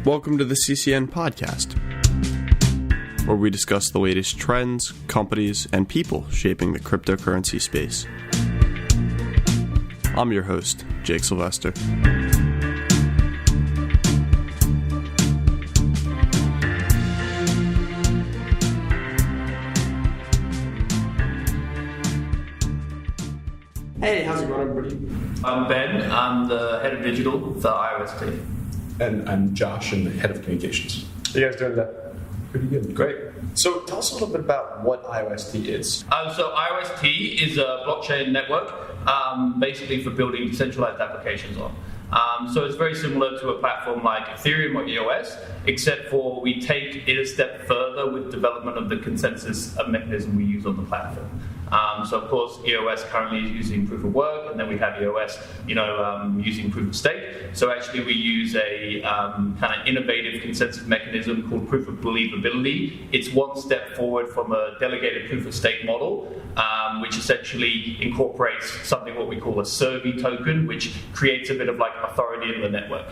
Welcome to the CCN podcast, where we discuss the latest trends, companies, and people shaping the cryptocurrency space. I'm your host, Jake Sylvester. Hey, how's it going, everybody? I'm Ben. I'm the head of digital for IOST. And I'm Josh, and the head of communications. How you guys doing today? Pretty good. Great. So tell us a little bit about what IOST is. So IOST is a blockchain network, basically for building decentralized applications on. So it's very similar to a platform like Ethereum or EOS, except for we take it a step further with development of the consensus mechanism we use on the platform. So of course, EOS currently is using proof of work, and then we have EOS, using proof of stake. So actually, we use a kind of innovative consensus mechanism called proof of believability. It's one step forward from a delegated proof of stake model, which essentially incorporates something what we call a survey token, which creates a bit of like authority in the network.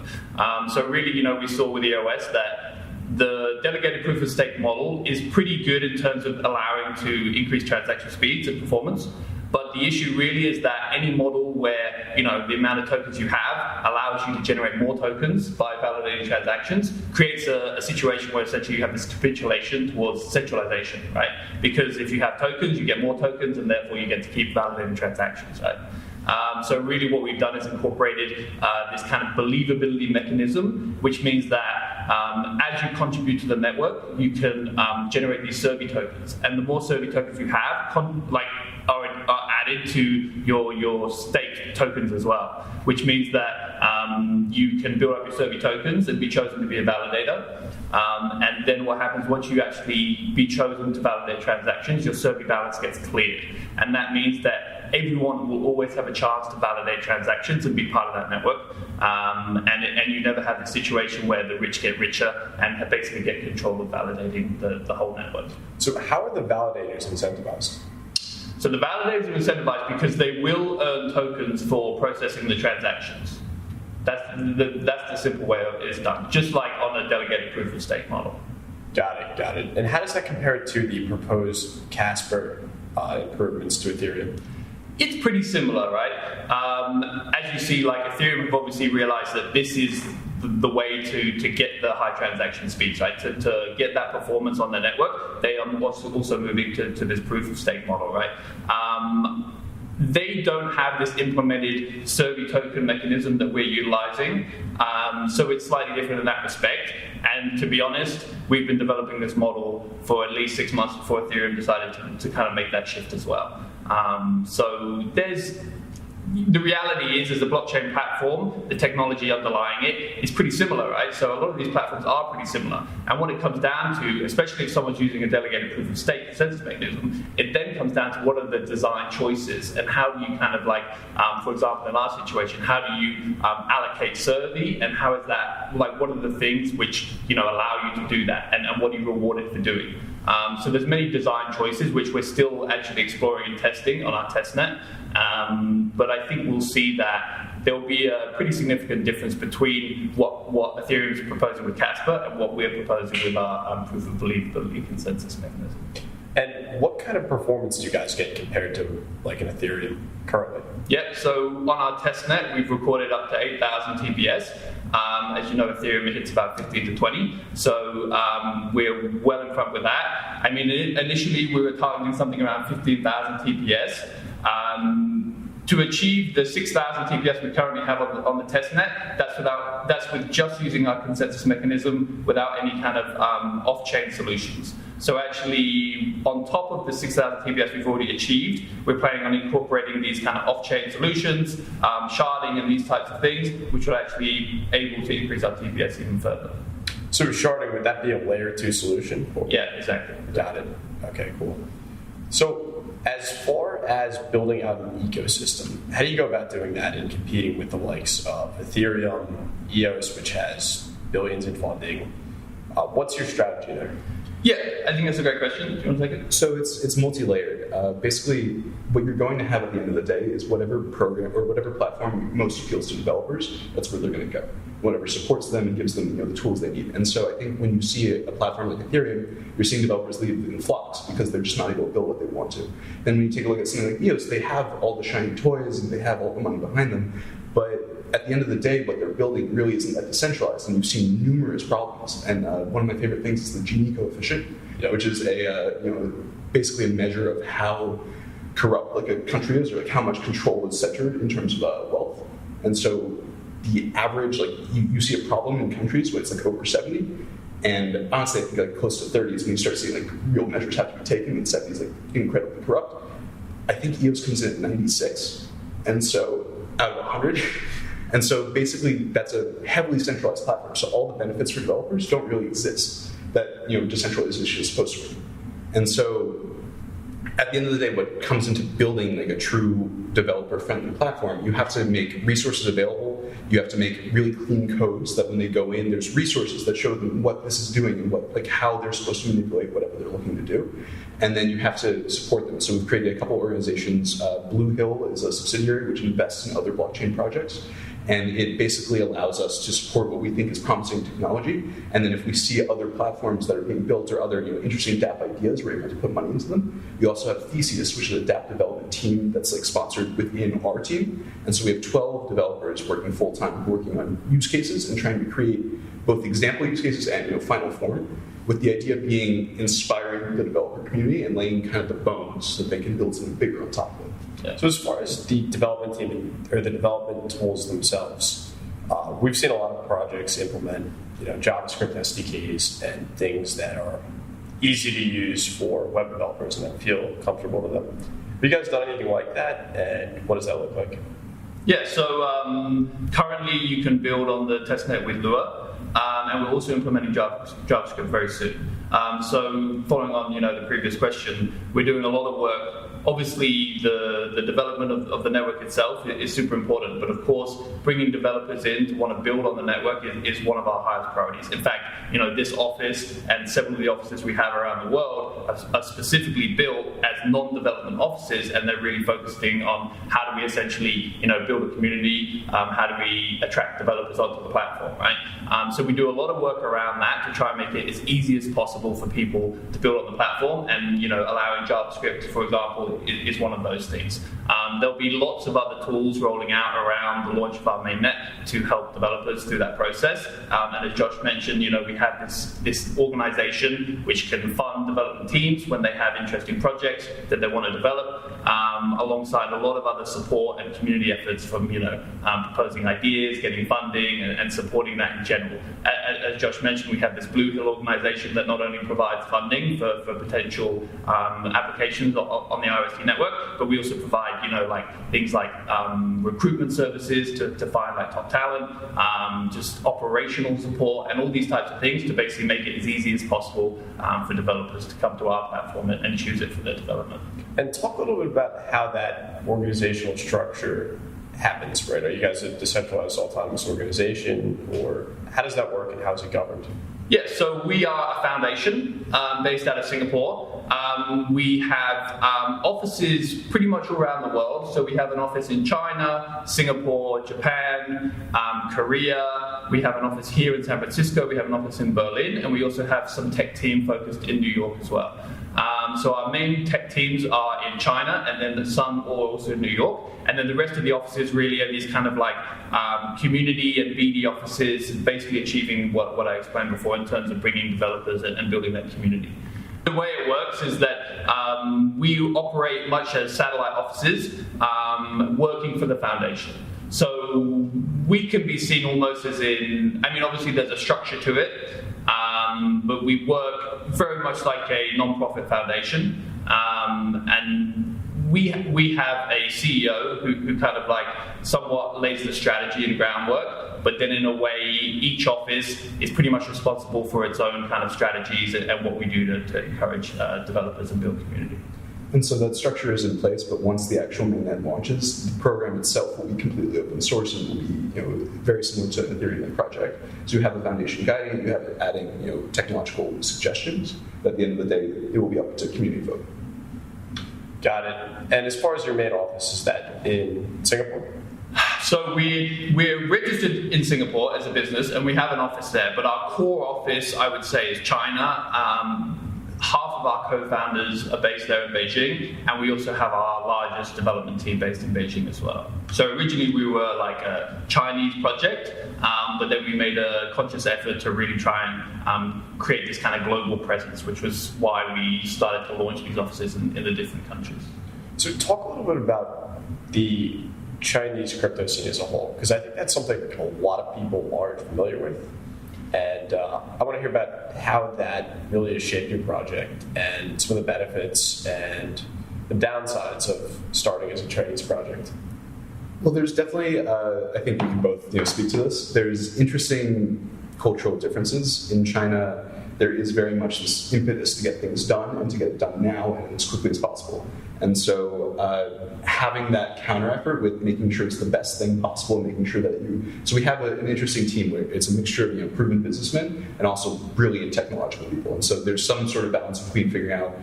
So really, we saw with EOS that the delegated proof of stake model is pretty good in terms of allowing to increase transaction speeds and performance. But the issue really is that any model where, the amount of tokens you have allows you to generate more tokens by validating transactions creates a situation where essentially you have this capitulation towards centralization, right? Because if you have tokens, you get more tokens, and therefore you get to keep validating transactions, right? So really what we've done is incorporated this kind of believability mechanism, which means that as you contribute to the network, you can generate these survey tokens. And the more survey tokens you have, are added to your stake tokens as well, which means that you can build up your survey tokens and be chosen to be a validator. And then what happens once you actually be chosen to validate transactions, your survey balance gets cleared. And that means that everyone will always have a chance to validate transactions and be part of that network. And you never have the situation where the rich get richer and basically get control of validating the whole network. So how are the validators incentivized? So the validators are incentivized because they will earn tokens for processing the transactions. That's the simple way it's done, just like on a delegated proof of stake model. Got it. And how does that compare to the proposed Casper improvements to Ethereum? It's pretty similar, right? As you see, like Ethereum have obviously realized that this is the way to get the high transaction speeds, right? To get that performance on the network, they are also moving to this proof of stake model, right? They don't have this implemented survey token mechanism that we're utilizing, so it's slightly different in that respect. And to be honest, we've been developing this model for at least 6 months before Ethereum decided to kind of make that shift as well. So the reality is, as a blockchain platform, the technology underlying it is pretty similar, right? So a lot of these platforms are pretty similar. And what it comes down to, especially if someone's using a delegated proof of stake consensus mechanism, it then comes down to what are the design choices and how do you kind of for example, in our situation, how do you allocate survey, and how is that, what are the things which, allow you to do that, and what are you rewarded for doing? So there's many design choices which we're still actually exploring and testing on our testnet. But I think we'll see that there'll be a pretty significant difference between what Ethereum is proposing with Casper and what we're proposing with our proof of believability consensus mechanism. And what kind of performance do you guys get compared to an Ethereum currently? Yeah, so on our testnet, we've recorded up to 8,000 TPS. As you know, Ethereum, it hits about 15 to 20. So we're well in front with that. I mean, initially we were targeting something around 15,000 TPS. To achieve the 6,000 TPS we currently have on the testnet, that's with just using our consensus mechanism without any kind of off-chain solutions. So actually, on top of the 6,000 TPS we've already achieved, we're planning on incorporating these kind of off-chain solutions, sharding and these types of things, which will actually be able to increase our TPS even further. So sharding, would that be a layer 2 solution? Yeah, exactly. Got it. Okay, cool. So as far as building out an ecosystem, how do you go about doing that and competing with the likes of Ethereum, EOS, which has billions in funding? What's your strategy there? Yeah, I think that's a great question. Do you want to take it? So it's multi-layered. Basically, what you're going to have at the end of the day is whatever program or whatever platform most appeals to developers, that's where they're going to go. whatever supports them and gives them the tools they need. And so I think when you see a platform like Ethereum, you're seeing developers leave in flocks because they're just not able to build what they want to. Then when you take a look at something like EOS, they have all the shiny toys and they have all the money behind them, but at the end of the day, what they're building really isn't that decentralized, and you've seen numerous problems. And one of my favorite things is the Gini coefficient, which is basically a measure of how corrupt like a country is, or like how much control is centered in terms of wealth. And so the average, like you see a problem in countries where it's like over 70, and honestly I think like close to 30 is when you start seeing like real measures have to be taken, and 70 is like incredibly corrupt. I think EOS comes in at 96, and so out of 100. And so basically that's a heavily centralized platform, so all the benefits for developers don't really exist that decentralization is supposed to. And so at the end of the day, what comes into building like a true developer-friendly platform, you have to make resources available. You have to make really clean codes that when they go in, there's resources that show them what this is doing and how they're supposed to manipulate whatever they're looking to do. And then you have to support them. So we've created a couple organizations. Blue Hill is a subsidiary which invests in other blockchain projects. And it basically allows us to support what we think is promising technology. And then if we see other platforms that are being built or other interesting DApp ideas, we're able to put money into them. We also have Theseus, which is a DApp development team that's sponsored within our team. And so we have 12 developers working full-time, working on use cases and trying to create both example use cases and final form, with the idea of being inspiring the developer community and laying kind of the bones so that they can build something bigger on top of it. Yeah. So as far as the development team or the development tools themselves, we've seen a lot of projects implement JavaScript SDKs and things that are easy to use for web developers and that feel comfortable to them. Have you guys done anything like that, and what does that look like? Yeah, so currently you can build on the testnet with Lua. And we're also implementing JavaScript very soon. So following on, the previous question, we're doing a lot of work. Obviously, the development of the network itself is super important, but of course, bringing developers in to want to build on the network is one of our highest priorities. In fact, this office and several of the offices we have around the world are specifically built as non-development offices, and they're really focusing on how do we essentially, build a community, how do we attract developers onto the platform, right? So we do a lot of work around that to try and make it as easy as possible for people to build on the platform, and allowing JavaScript, for example, is one of those things. There'll be lots of other tools rolling out around the launch of our mainnet to help developers through that process. And as Josh mentioned, we have this organization which can fund development teams when they have interesting projects that they want to develop, alongside a lot of other support and community efforts from proposing ideas, getting funding, and supporting that in general. As Josh mentioned, we have this Blue Hill organization that not only provides funding for potential applications on the IOST network, but we also provide things like recruitment services to find top talent, just operational support, and all these types of things to basically make it as easy as possible for developers to come to our platform and choose it for their development. And talk a little bit about how that organizational structure happens, right? Are you guys a decentralized autonomous organization, or how does that work and how is it governed? Yeah, so we are a foundation based out of Singapore. We have offices pretty much all around the world. So we have an office in China, Singapore, Japan, Korea. We have an office here in San Francisco. We have an office in Berlin. And we also have some tech team focused in New York as well. So our main tech teams are in China, and then some are also in New York. And then the rest of the offices really are these kind of community and BD offices, basically achieving what I explained before in terms of bringing developers and building that community. The way it works is that we operate much as satellite offices working for the foundation. So we can be seen almost as obviously there's a structure to it, but we work very much like a non-profit foundation, and we have a CEO who kind of somewhat lays the strategy and groundwork, but then in a way each office is pretty much responsible for its own kind of strategies and what we do to encourage developers and build community. And so that structure is in place, but once the actual mainnet launches, the program itself will be completely open source and will be very similar to an Ethereum project. So you have the foundation guiding it, you have it adding technological suggestions, but at the end of the day, it will be up to community vote. Got it. And as far as your main office, is that in Singapore? So we're registered in Singapore as a business, and we have an office there. But our core office, I would say, is China. Half of our co-founders are based there in Beijing, and we also have our largest development team based in Beijing as well. So originally we were like a Chinese project, but then we made a conscious effort to really try and create this kind of global presence, which was why we started to launch these offices in the different countries. So talk a little bit about the Chinese crypto scene as a whole, because I think that's something a lot of people aren't familiar with. And I want to hear about how that really has shaped your project and some of the benefits and the downsides of starting as a Chinese project. Well, there's definitely, I think we can both speak to this. There's interesting cultural differences in China. There is very much this impetus to get things done and to get it done now and as quickly as possible. And so having that counter effort with making sure it's the best thing possible, making sure that so we have an interesting team where it's a mixture of proven businessmen and also brilliant technological people. And so there's some sort of balance between figuring out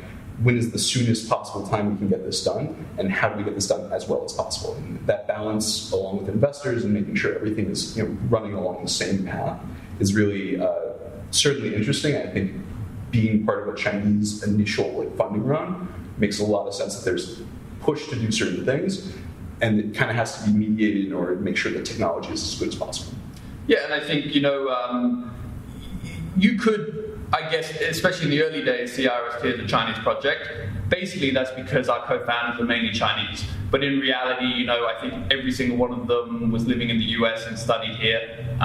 when is the soonest possible time we can get this done and how do we get this done as well as possible. And that balance along with investors and making sure everything is running along the same path is really certainly interesting. I think being part of a Chinese initial funding round makes a lot of sense that there's push to do certain things, and it kind of has to be mediated in order to make sure that technology is as good as possible. Yeah, and I think, you could, I guess, especially in the early days, see IOST as a Chinese project. Basically, that's because our co-founders are mainly Chinese. But in reality, I think every single one of them was living in the US and studied here.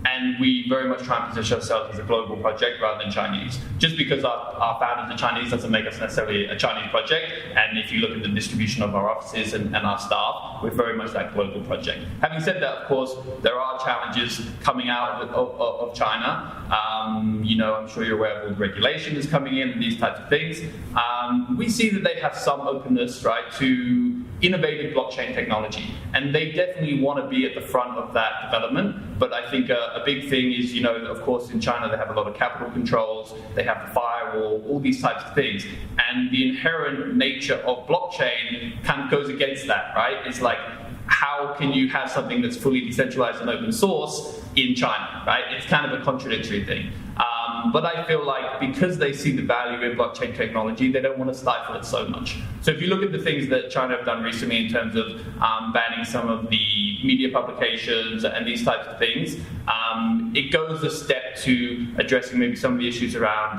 And we very much try and position ourselves as a global project rather than Chinese. Just because our founders are Chinese doesn't make us necessarily a Chinese project. And if you look at the distribution of our offices and our staff, we're very much that global project. Having said that, of course, there are challenges coming out of China. I'm sure you're aware of all the regulation that's coming in and these types of things. We see that they have some openness, right, to innovative blockchain technology. And they definitely want to be at the front of that development. But I think a big thing is, of course, in China, they have a lot of capital controls, they have the firewall, all these types of things. And the inherent nature of blockchain kind of goes against that, right? It's like, how can you have something that's fully decentralized and open source in China, right? It's kind of a contradictory thing. But I feel like because they see the value in blockchain technology, they don't want to stifle it so much. So if you look at the things that China have done recently in terms of banning some of the media publications and these types of things, it goes a step to addressing maybe some of the issues around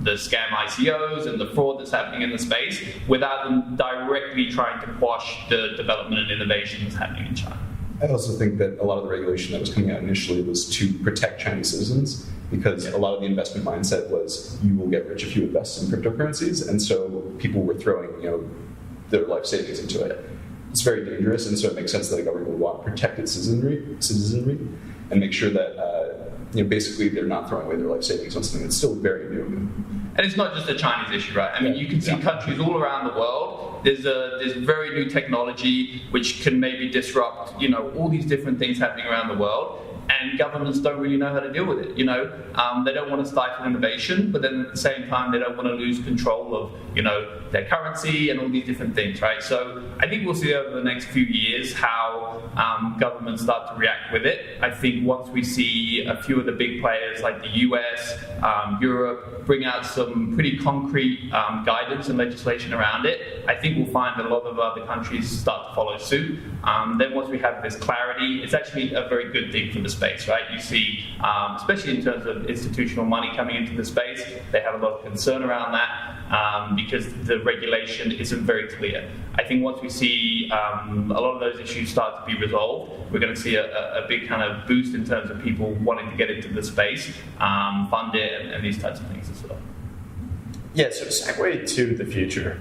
the scam ICOs and the fraud that's happening in the space without them directly trying to quash the development and innovation that's happening in China. I also think that a lot of the regulation that was coming out initially was to protect Chinese citizens, because a lot of the investment mindset was you will get rich if you invest in cryptocurrencies, and so people were throwing their life savings into it. It's very dangerous, and so it makes sense that the government would want to protect its citizenry and make sure that basically they're not throwing away their life savings on something that's still very new. And it's not just a Chinese issue, right? I mean, you can see countries all around the world. There's very new technology which can maybe disrupt, all these different things happening around the world. And governments don't really know how to deal with it. They don't want to stifle innovation, but then at the same time, they don't want to lose control of, their currency and all these different things, right? So I think we'll see over the next few years how governments start to react with it. I think once we see a few of the big players like the US, Europe, bring out some pretty concrete guidance and legislation around it, I think we'll find that a lot of other countries start to follow suit. Then once we have this clarity, it's actually a very good thing for the space, right? You see, especially in terms of institutional money coming into the space, they have a lot of concern around that because the regulation isn't very clear. I think once we see a lot of those issues start to be resolved, we're going to see a big kind of boost in terms of people wanting to get into the space, fund it, and these types of things as well. Yeah, so segue to the future.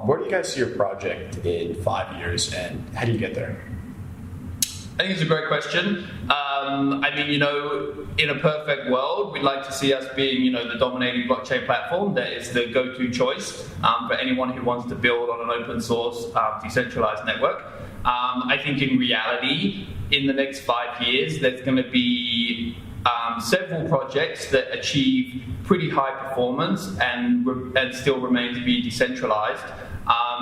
Where do you guys see your project in 5 years, and how do you get there? I think it's a great question. In a perfect world, we'd like to see us being, the dominating blockchain platform that is the go-to choice for anyone who wants to build on an open source, decentralized network. I think in reality, in the next 5 years, there's going to be several projects that achieve pretty high performance and still remain to be decentralized.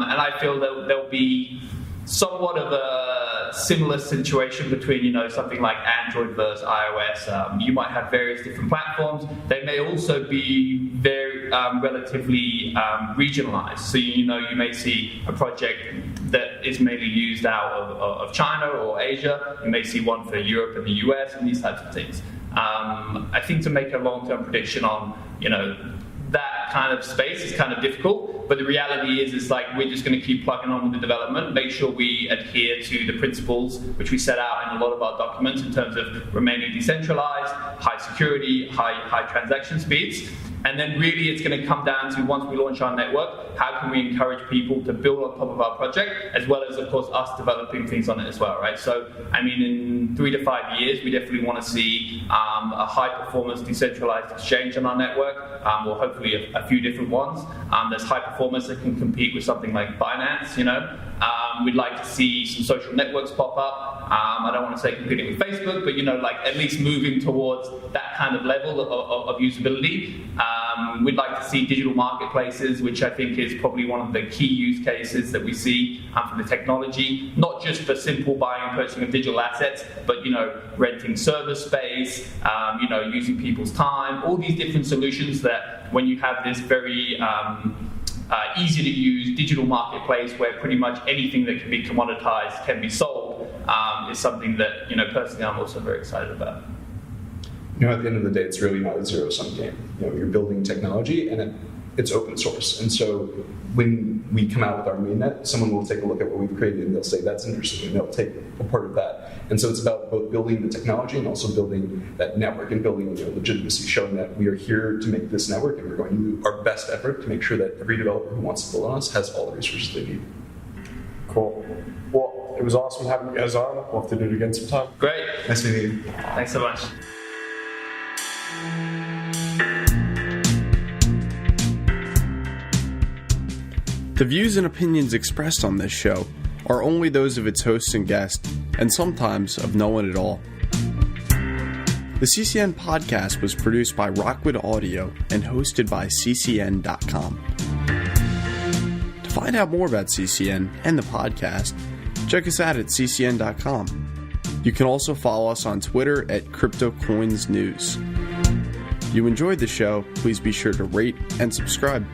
And I feel that there'll be somewhat of a similar situation between, something like Android versus iOS. You might have various different platforms. They may also be very relatively regionalized. So, you may see a project that is mainly used out of China or Asia. You may see one for Europe and the US and these types of things. I think to make a long-term prediction on, that kind of space is kind of difficult, but the reality is like we're just going to keep plugging on with the development, make sure we adhere to the principles which we set out in a lot of our documents in terms of remaining decentralized, high security, high transaction speeds. And then really it's going to come down to, once we launch our network, how can we encourage people to build on top of our project, as well as, of course, us developing things on it as well, right? So, in 3 to 5 years, we definitely want to see a high-performance decentralized exchange on our network, or hopefully a few different ones. There's high performance that can compete with something like Binance, We'd like to see some social networks pop up. I don't want to say competing with Facebook, but at least moving towards that kind of level of usability. We'd like to see digital marketplaces, which I think is probably one of the key use cases that we see from the technology, not just for simple buying and purchasing of digital assets, but renting server space, using people's time, all these different solutions that when you have this very easy to use digital marketplace where pretty much anything that can be commoditized can be sold, is something that personally I'm also very excited about. At the end of the day, it's really not a zero-sum game. You're building technology and it's open source. And so when we come out with our mainnet, someone will take a look at what we've created and they'll say, that's interesting, and they'll take a part of that. And so it's about both building the technology and also building that network and building legitimacy, showing that we are here to make this network and we're going to do our best effort to make sure that every developer who wants to build on us has all the resources they need. Cool. Well, it was awesome having you guys on. We'll have to do it again sometime. Great. Nice meeting you. Thanks so much. The views and opinions expressed on this show are only those of its hosts and guests, and sometimes of no one at all. The CCN podcast was produced by Rockwood Audio and hosted by ccn.com. To find out more about CCN and the podcast, check us out at ccn.com. You can also follow us on Twitter at CryptoCoinsNews. If you enjoyed the show, please be sure to rate and subscribe.